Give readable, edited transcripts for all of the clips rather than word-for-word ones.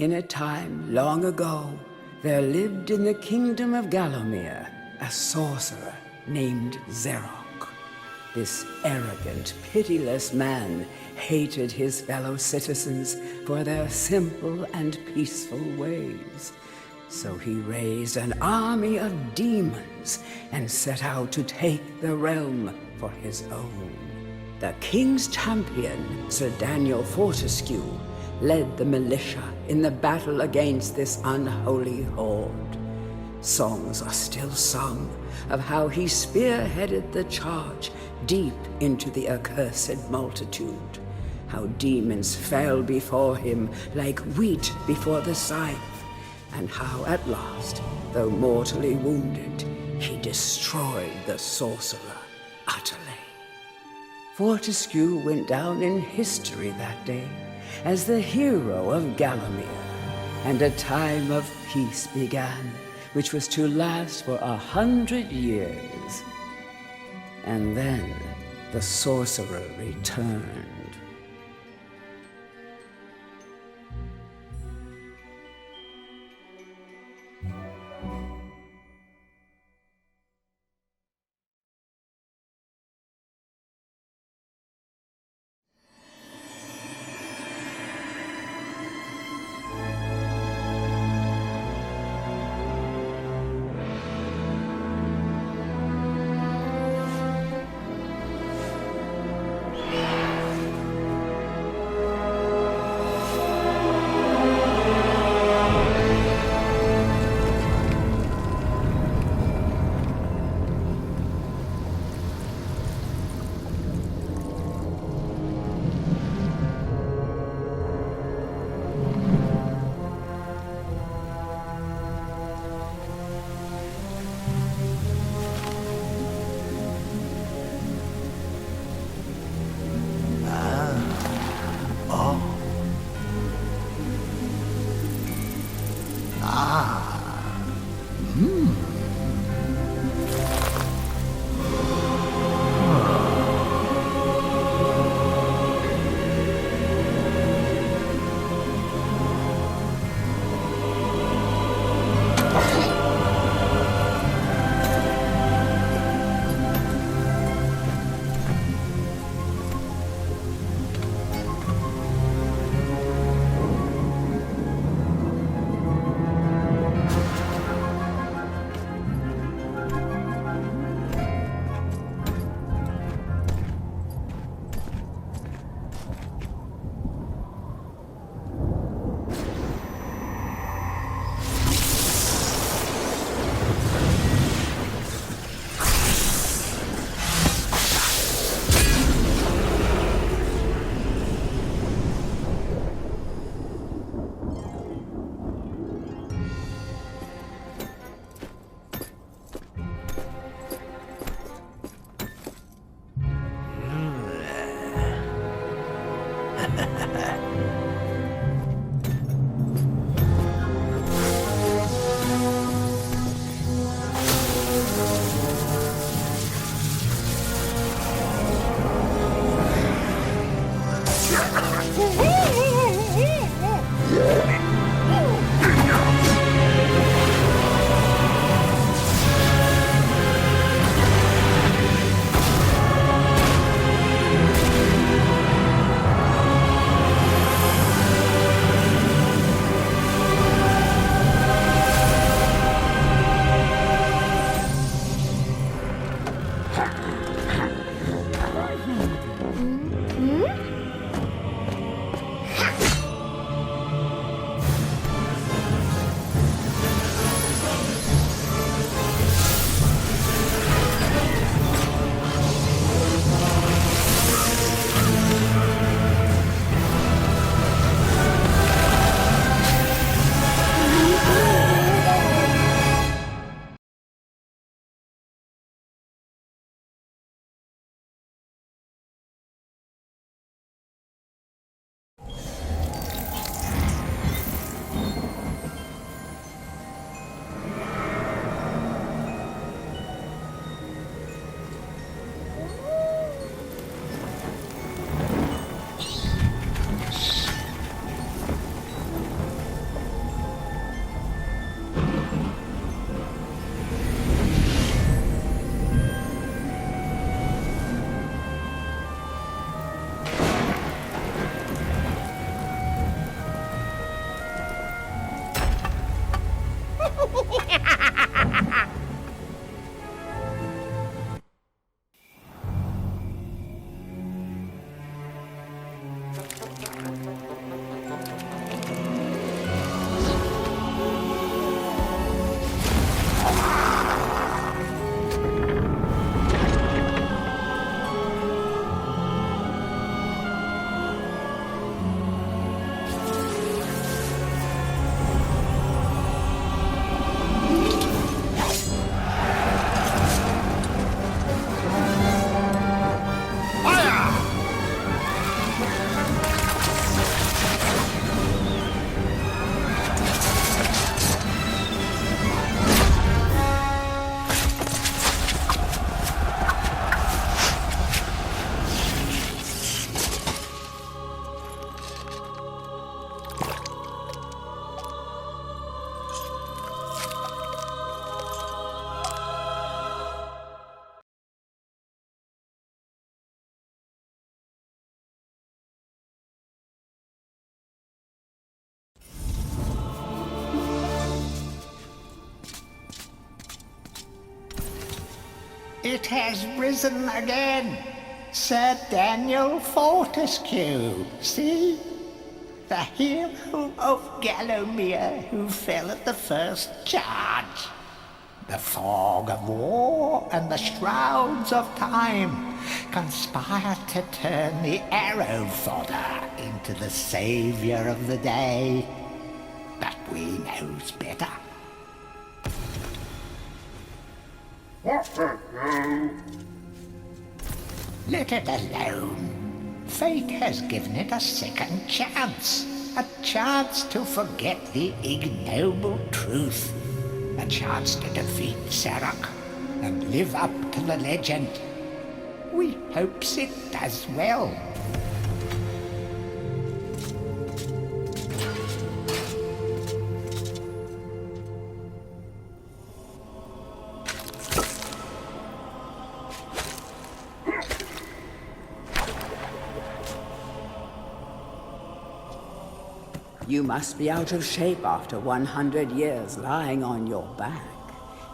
In a time long ago, there lived in the kingdom of Gallowmere a sorcerer named Zerok. This arrogant, pitiless man hated his fellow citizens for their simple and peaceful ways. So he raised an army of demons and set out to take the realm for his own. The king's champion, Sir Daniel Fortescue, led the militia in the battle against this unholy horde. Songs are still sung of how he spearheaded the charge deep into the accursed multitude, how demons fell before him like wheat before the scythe, and how at last, though mortally wounded, he destroyed the sorcerer utterly. Fortescue went down in history that day as the hero of Gallowmere, and a time of peace began, which was to last for 100 years. And then the sorcerer returned. It has risen again. Sir Daniel Fortescue, see? The hero of Gallowmere who fell at the first charge. The fog of war and the shrouds of time conspire to turn the arrow fodder into the saviour of the day. But we knows better. Let it alone. Fate has given it a second chance. A chance to forget the ignoble truth. A chance to defeat Zarok and live up to the legend. We hopes it does well. You must be out of shape after 100 years lying on your back.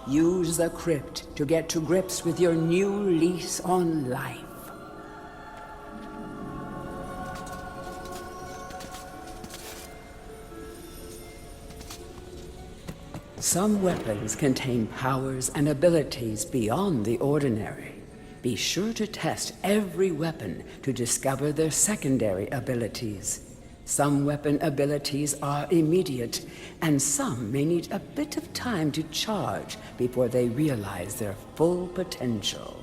Use the crypt to get to grips with your new lease on life. Some weapons contain powers and abilities beyond the ordinary. Be sure to test every weapon to discover their secondary abilities. Some weapon abilities are immediate, and some may need a bit of time to charge before they realize their full potential.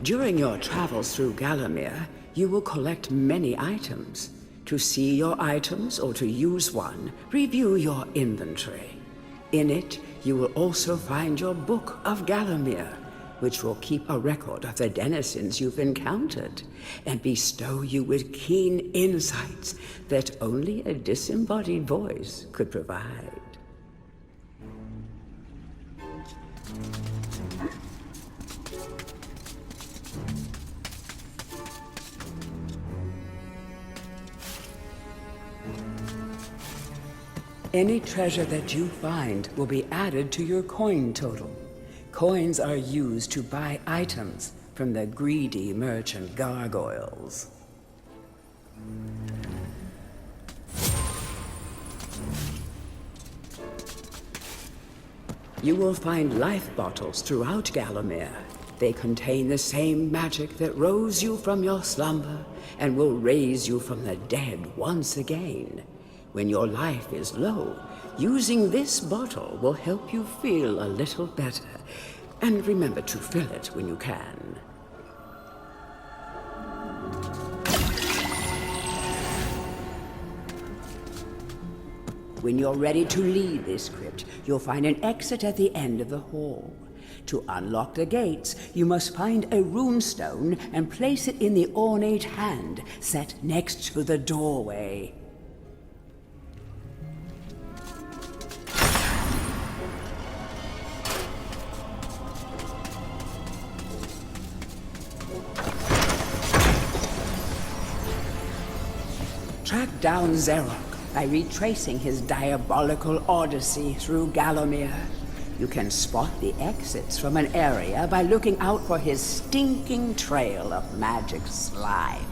During your travels through Gallowmere, you will collect many items. To see your items or to use one, review your inventory. In it, you will also find your Book of Gallowmere, which will keep a record of the denizens you've encountered and bestow you with keen insights that only a disembodied voice could provide. Any treasure that you find will be added to your coin total. Coins are used to buy items from the greedy merchant gargoyles. You will find life bottles throughout Gallowmere. They contain the same magic that rose you from your slumber and will raise you from the dead once again. When your life is low, using this bottle will help you feel a little better. And remember to fill it when you can. When you're ready to leave this crypt, you'll find an exit at the end of the hall. To unlock the gates, you must find a runestone and place it in the ornate hand set next to the doorway. Track down Zarok by retracing his diabolical odyssey through Gallowmere. You can spot the exits from an area by looking out for his stinking trail of magic slime.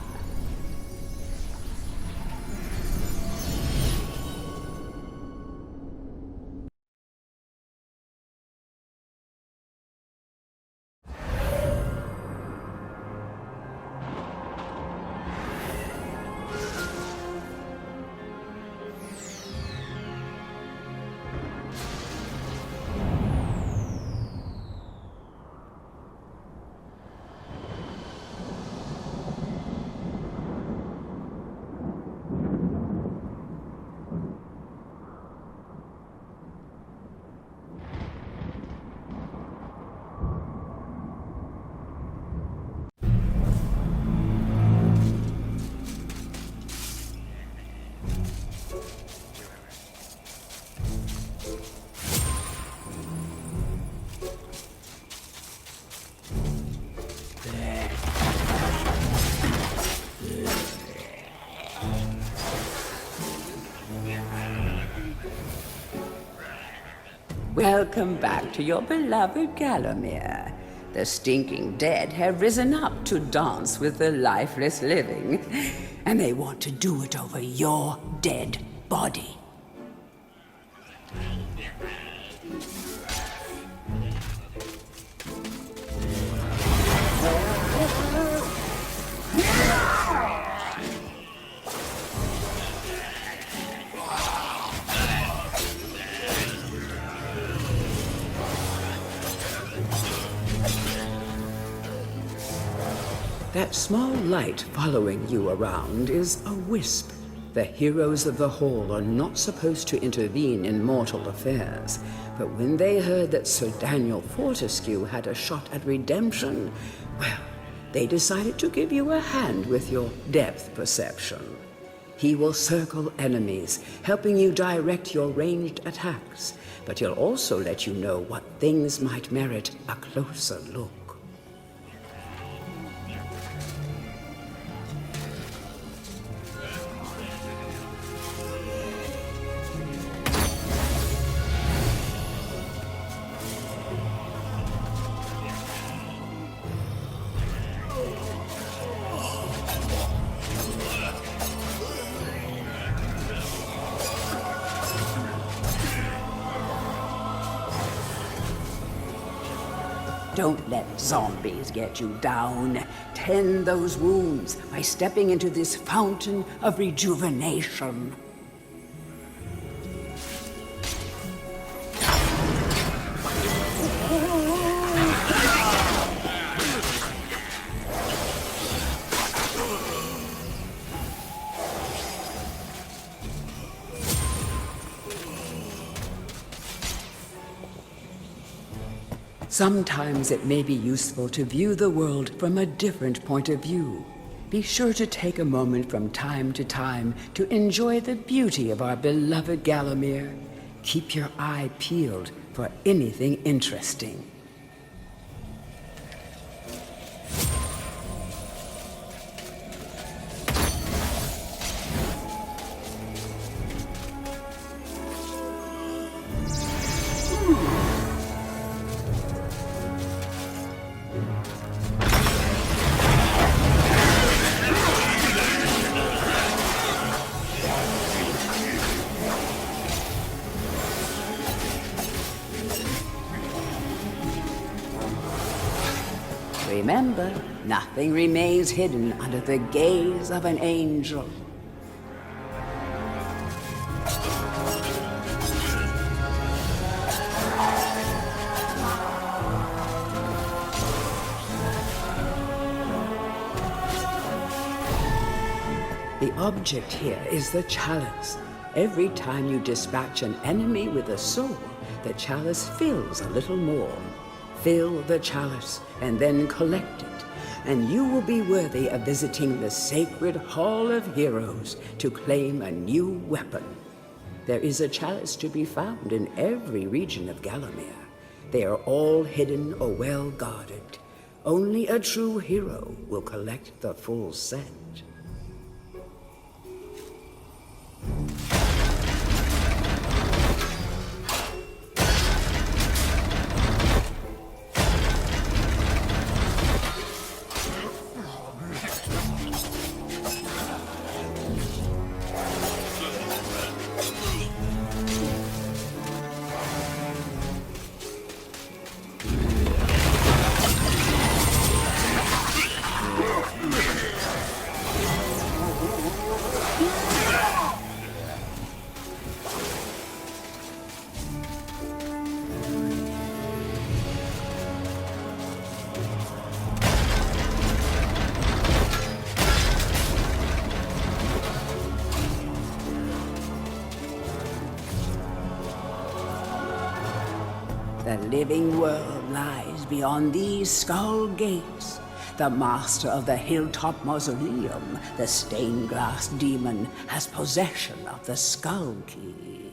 Welcome back to your beloved Gallowmere. The stinking dead have risen up to dance with the lifeless living, and they want to do it over your dead body. That small light following you around is a wisp. The heroes of the Hall are not supposed to intervene in mortal affairs, but when they heard that Sir Daniel Fortescue had a shot at redemption, well, they decided to give you a hand with your depth perception. He will circle enemies, helping you direct your ranged attacks, but he'll also let you know what things might merit a closer look. Don't let zombies get you down. Tend those wounds by stepping into this fountain of rejuvenation. Sometimes it may be useful to view the world from a different point of view. Be sure to take a moment from time to time to enjoy the beauty of our beloved Gallowmere. Keep your eye peeled for anything interesting. Remember, nothing remains hidden under the gaze of an angel. The object here is the chalice. Every time you dispatch an enemy with a sword, the chalice fills a little more. Fill the chalice and then collect it, and you will be worthy of visiting the sacred Hall of Heroes to claim a new weapon. There is a chalice to be found in every region of Gallowmere. They are all hidden or well guarded. Only a true hero will collect the full set. The living world lies beyond these skull gates. The master of the hilltop mausoleum, the stained glass demon, has possession of the skull key.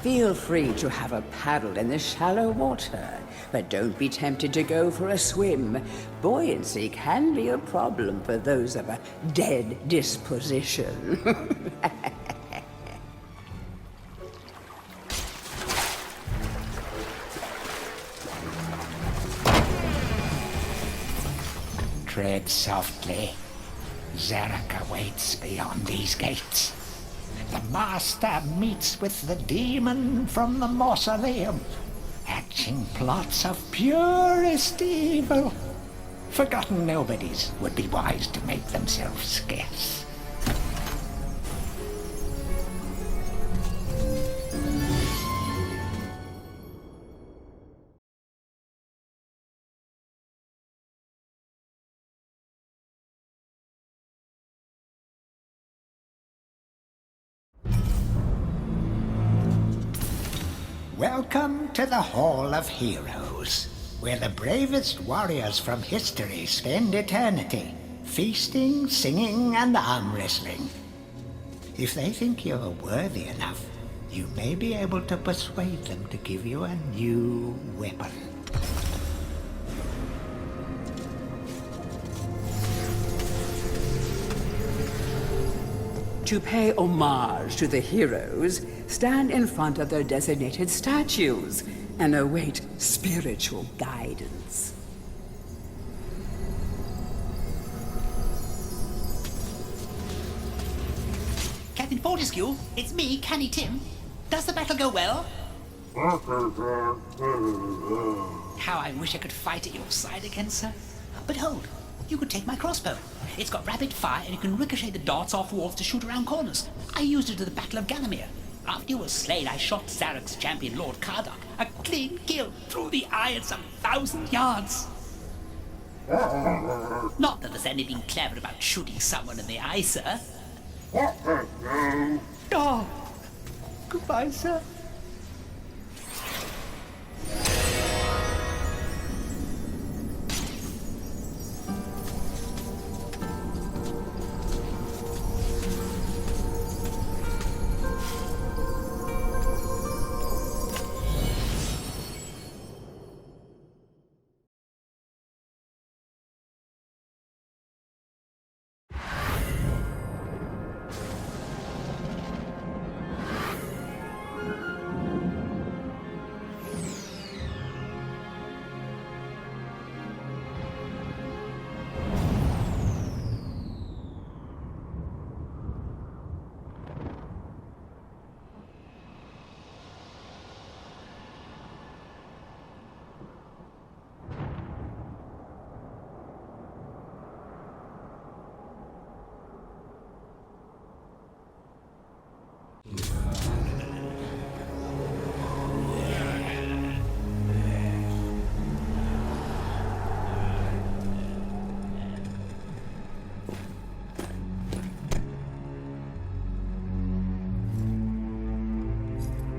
Feel free to have a paddle in the shallow water, but don't be tempted to go for a swim. Buoyancy can be a problem for those of a dead disposition. Tread softly. Zarek awaits beyond these gates. The Master meets with the demon from the mausoleum, hatching plots of purest evil. Forgotten nobodies would be wise to make themselves scarce. Welcome to the Hall of Heroes, where the bravest warriors from history spend eternity, feasting, singing, and arm wrestling. If they think you're worthy enough, you may be able to persuade them to give you a new weapon. To pay homage to the heroes, stand in front of their designated statues and await spiritual guidance. Captain Fortescue, it's me, Canny Tim. Does the battle go well? How I wish I could fight at your side again, sir. But hold, you could take my crossbow. It's got rapid fire and you can ricochet the darts off walls to shoot around corners. I used it at the Battle of Gallowmere. After you were slain, I shot Zarek's champion, Lord Kardak. A clean kill through the eye at some 1,000 yards. Not that there's anything clever about shooting someone in the eye, sir. Oh, goodbye, sir.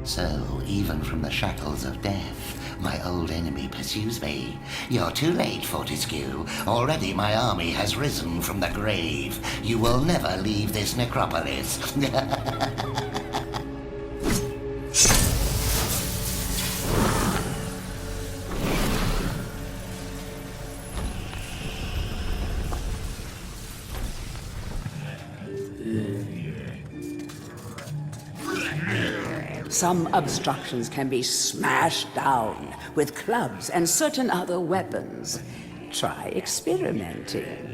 So, even from the shackles of death, my old enemy pursues me. You're too late, Fortescue. Already my army has risen from the grave. You will never leave this necropolis. Some obstructions can be smashed down with clubs and certain other weapons. Try experimenting.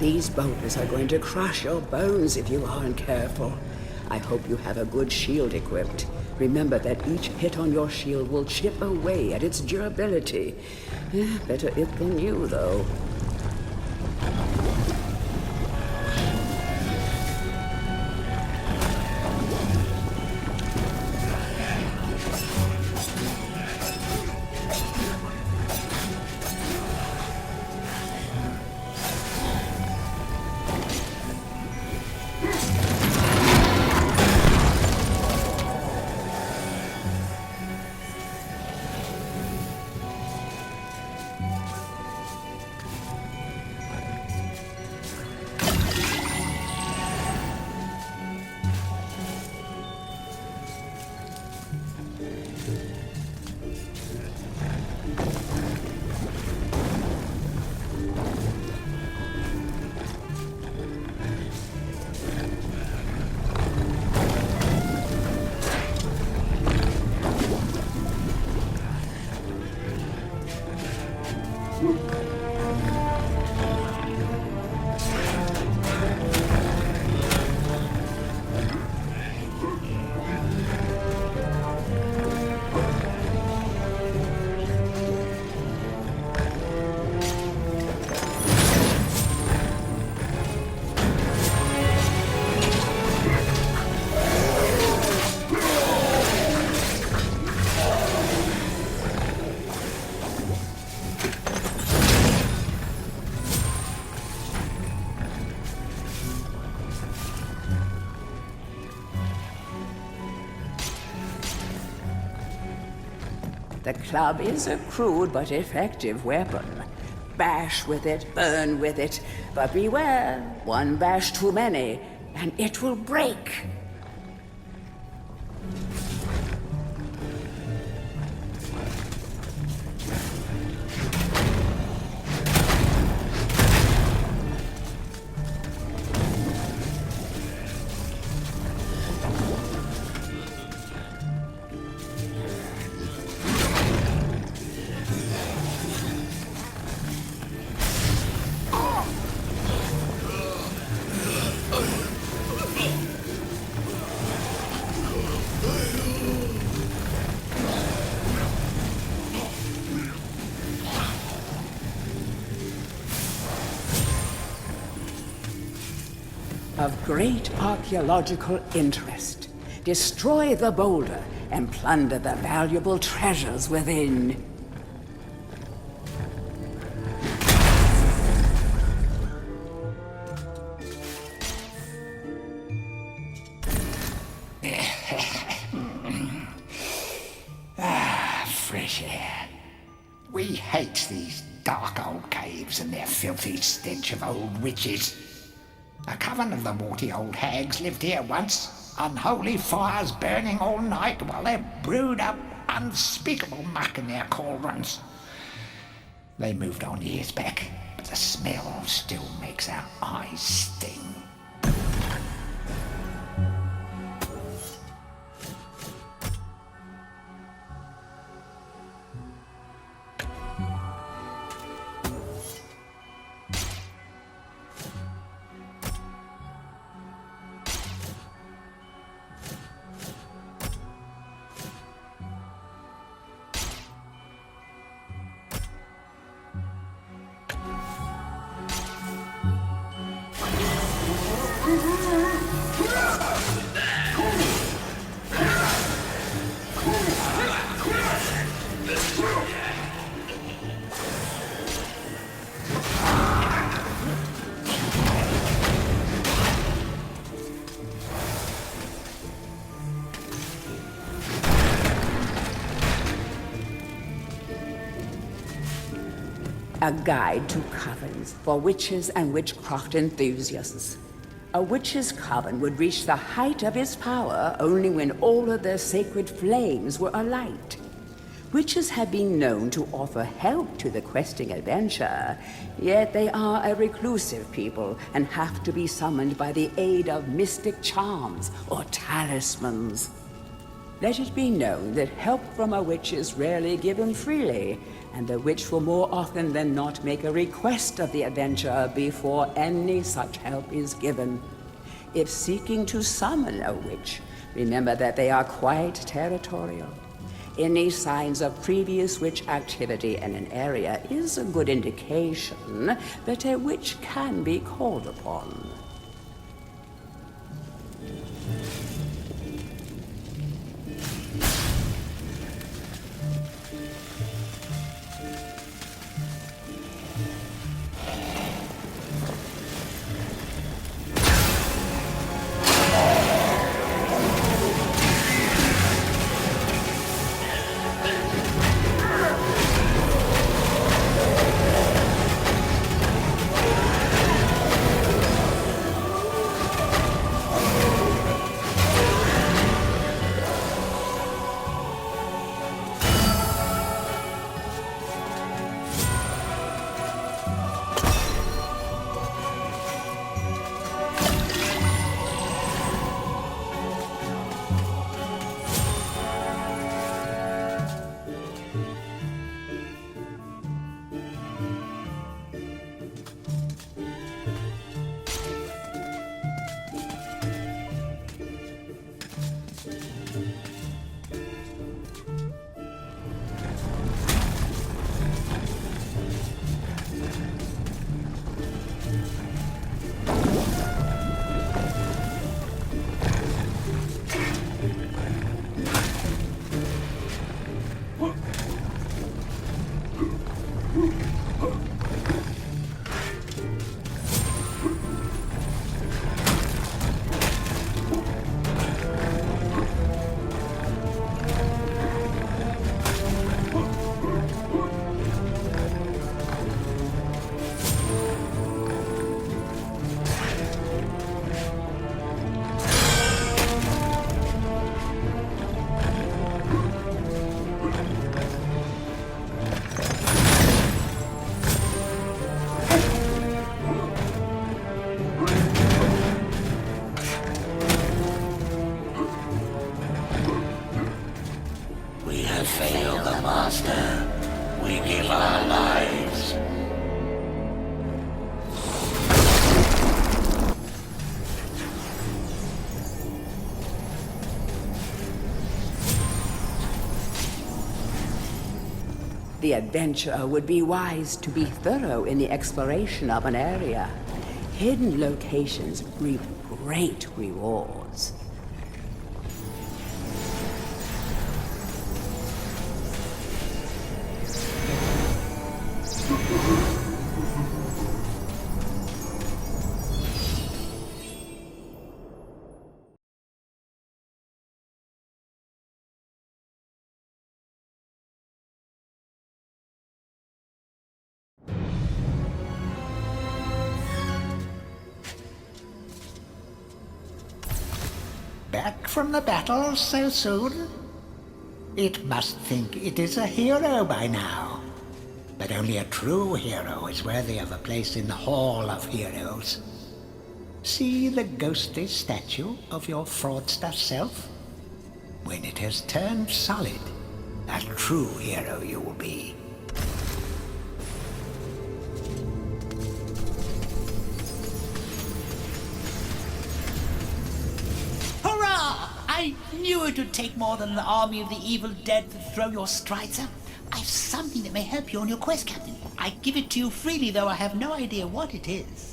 These boulders are going to crush your bones if you aren't careful. I hope you have a good shield equipped. Remember that each hit on your shield will chip away at its durability. Better it than you, though. The club is a crude but effective weapon. Bash with it, burn with it, but beware, one bash too many, and it will break. Of great archaeological interest. Destroy the boulder and plunder the valuable treasures within. Fresh air. We hate these dark old caves and their filthy stench of old witches. A coven of the warty old hags lived here once, unholy fires burning all night while they brewed up unspeakable muck in their cauldrons. They moved on years back, but the smell still makes our eyes sting. A guide to covens for witches and witchcraft enthusiasts. A witch's coven would reach the height of its power only when all of their sacred flames were alight. Witches have been known to offer help to the questing adventurer, yet they are a reclusive people and have to be summoned by the aid of mystic charms or talismans. Let it be known that help from a witch is rarely given freely, and the witch will more often than not make a request of the adventurer before any such help is given. If seeking to summon a witch, remember that they are quite territorial. Any signs of previous witch activity in an area is a good indication that a witch can be called upon. We have failed the Master. We give our lives. The adventurer would be wise to be thorough in the exploration of an area. Hidden locations reap great rewards. Back from the battle so soon? It must think it is a hero by now. But only a true hero is worthy of a place in the Hall of Heroes. See the ghostly statue of your fraudster self? When it has turned solid, a true hero you will be. Hurrah! I knew it would take more than an army of the evil dead to throw your strides out. I've something that may help you on your quest, Captain. I give it to you freely, though I have no idea what it is.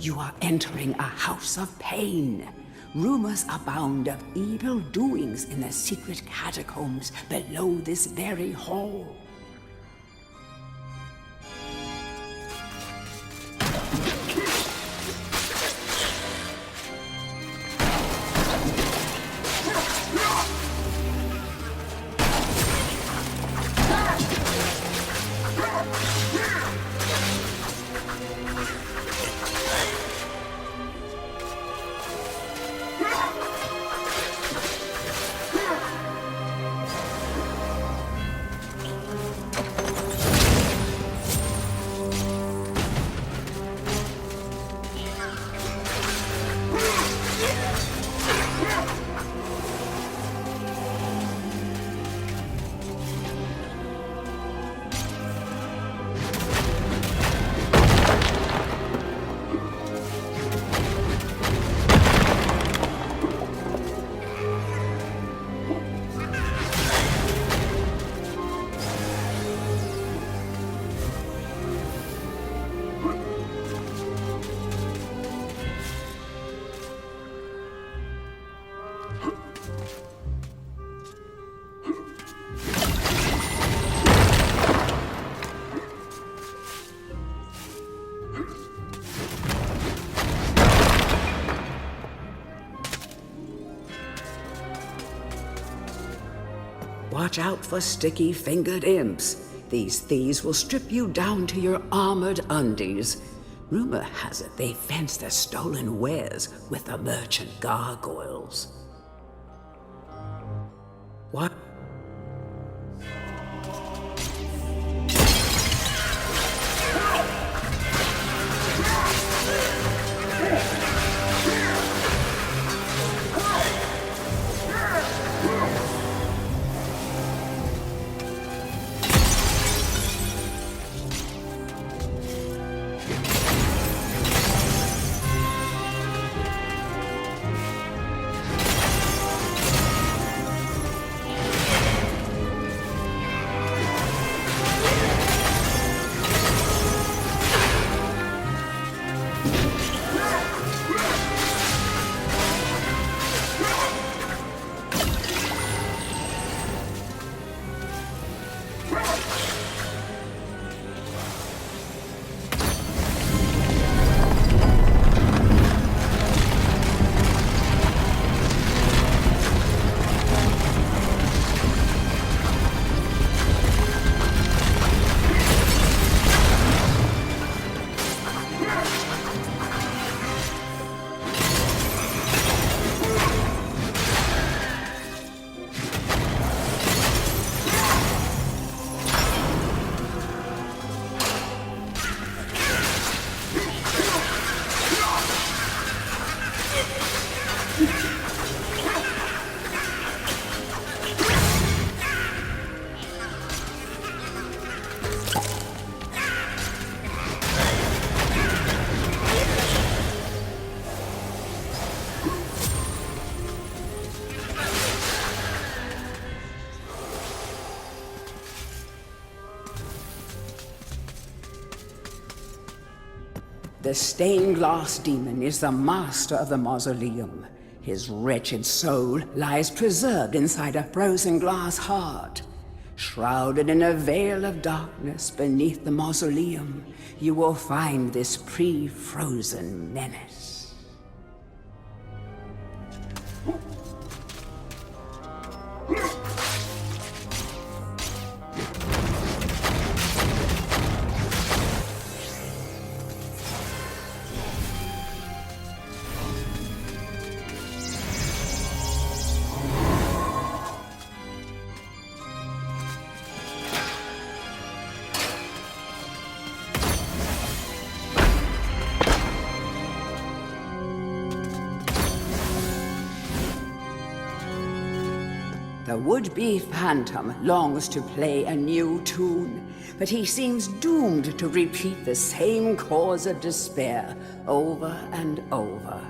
You are entering a house of pain. Rumors abound of evil doings in the secret catacombs below this very hall. Watch out for sticky-fingered imps. These thieves will strip you down to your armored undies. Rumor has it they fence their stolen wares with the merchant gargoyles. What? The stained glass demon is the master of the mausoleum. His wretched soul lies preserved inside a frozen glass heart. Shrouded in a veil of darkness beneath the mausoleum, you will find this pre-frozen menace. The would-be phantom longs to play a new tune, but he seems doomed to repeat the same cause of despair over and over.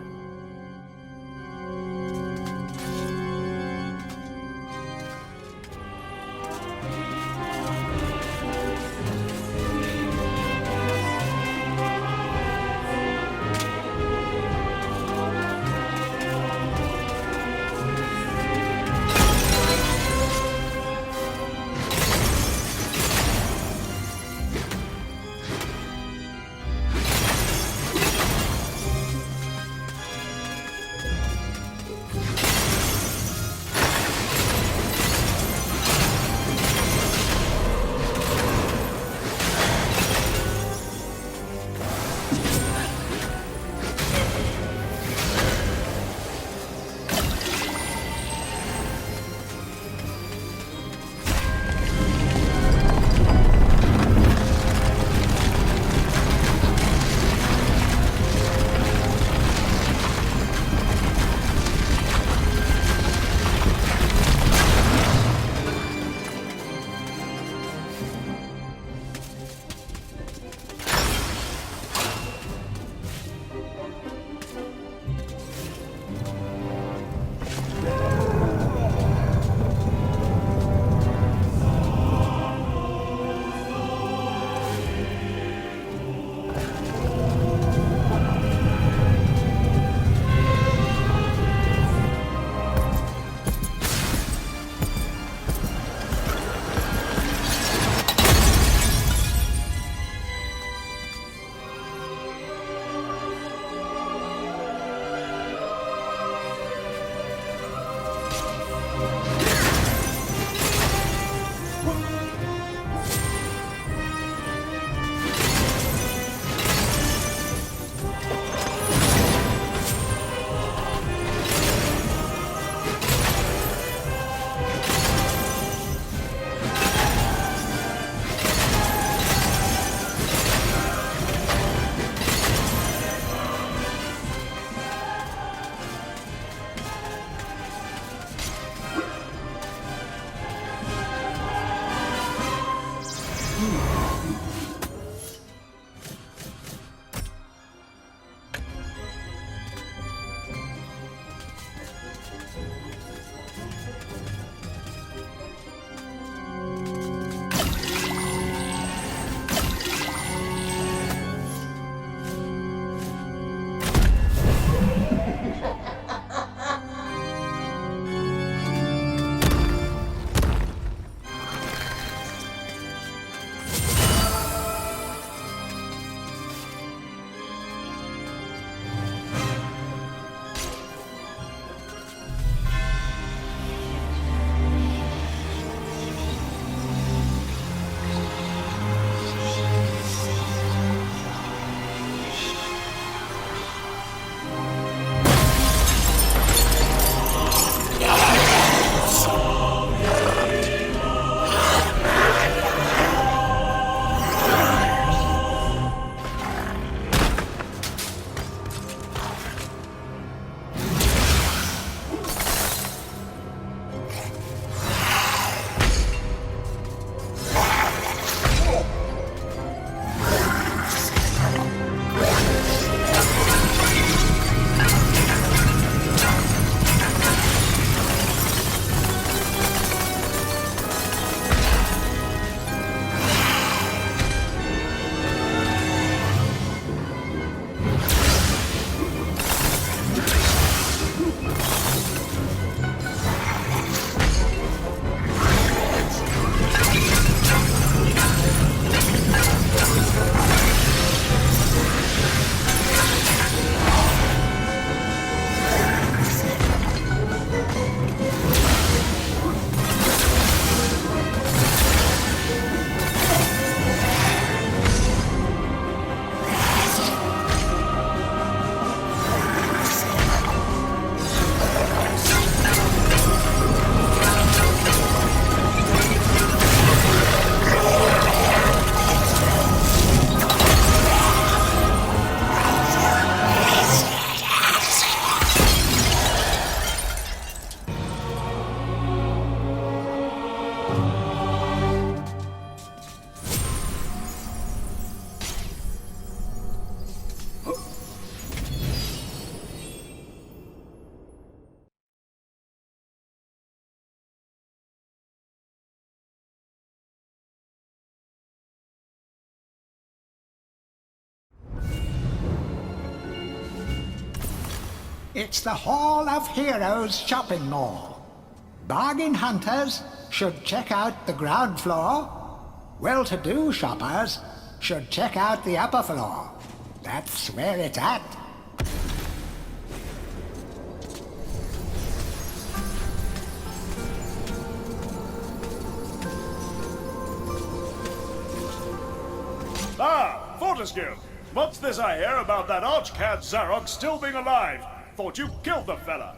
It's the Hall of Heroes shopping mall. Bargain hunters should check out the ground floor. Well-to-do shoppers should check out the upper floor. That's where it's at. Ah, Fortescue! What's this I hear about that archcad Zarok still being alive? Thought you killed the fella.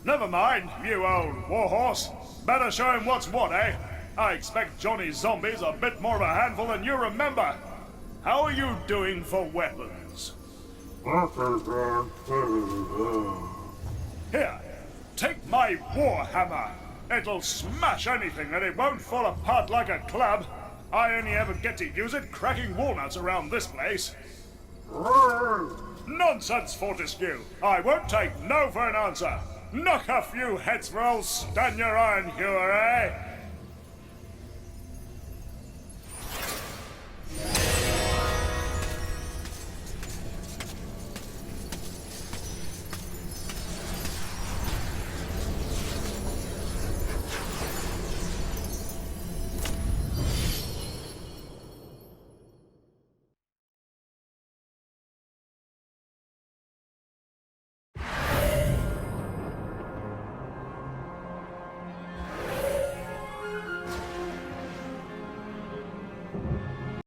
Never mind, you old warhorse. Better show him what's what, eh? I expect Johnny's zombies a bit more of a handful than you remember. How are you doing for weapons? Here, take my warhammer. It'll smash anything and it won't fall apart like a club. I only ever get to use it cracking walnuts around this place. Nonsense, Fortescue. I won't take no for an answer. Knock a few heads for old Stan your Iron Hewer, eh?